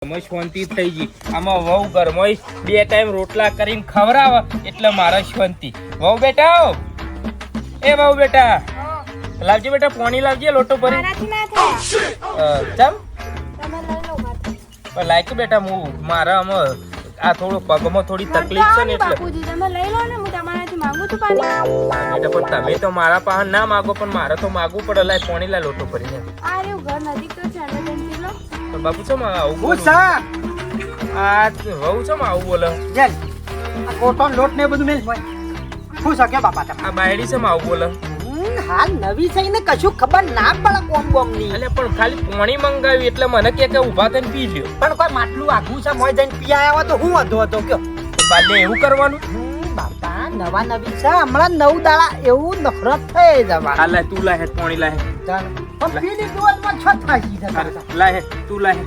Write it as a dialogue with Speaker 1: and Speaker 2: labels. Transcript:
Speaker 1: શાંતિ થઈ ગઈ. આમાં વહુ ઘરમાં 2 ટાઈમ રોટલા કરીને ખવડાવે એટલે મારા શાંતિ. વહુ બેટા, એ વહુ બેટા, લાવજે બેટા, પાણી લાવજે લોટો ભરી. ચમ લાયક બેટા, હું મારા આમાં આ થોડો પગમાં થોડી તકલીફ છે ને એટલે.
Speaker 2: તમે લઈ લો ને, હું તમારાથી માંગુ છું પાણી.
Speaker 1: બેટા પણ તમે તો મારા પાસે ના માગો, પણ મારે તો માગવું પડે. લાય પાણી લાય લોટો ભરીને.
Speaker 2: આ રહ્યું ઘર નજીક તો છે, એમરજન્સી લો.
Speaker 1: પણ બાપુ છો માં આવું
Speaker 3: હું સા
Speaker 1: આ વહુ છો માં આવું બોલે.
Speaker 3: જેલ આ કોટન લોટ ને બધું મેલ ભાઈ હું સકે બાપા તમે
Speaker 1: આ બાયડી છે માં આવું બોલે.
Speaker 3: હાલ નવી છે ને કશું ખબર ના પડે કોમ કોમ ની.
Speaker 1: એટલે પણ ખાલી પાણી મંગાવ્યું એટલે મને કે ઊભા થઈને પી લ્યો.
Speaker 3: પણ કોઈ માટલું આઘું છે મોય જઈને પી આવ્યા તો હું હતો હતો કયો
Speaker 1: બાલે એવું કરવાનું.
Speaker 3: બાપા નવા નવી છે હમણાં 9 દાડા એવું નફરત થઈ જવા.
Speaker 1: આ લાય તું લાય પાણી લાય.
Speaker 3: પણ પી લીધું માં છ થાકી જતા.
Speaker 1: લાય તું લાય.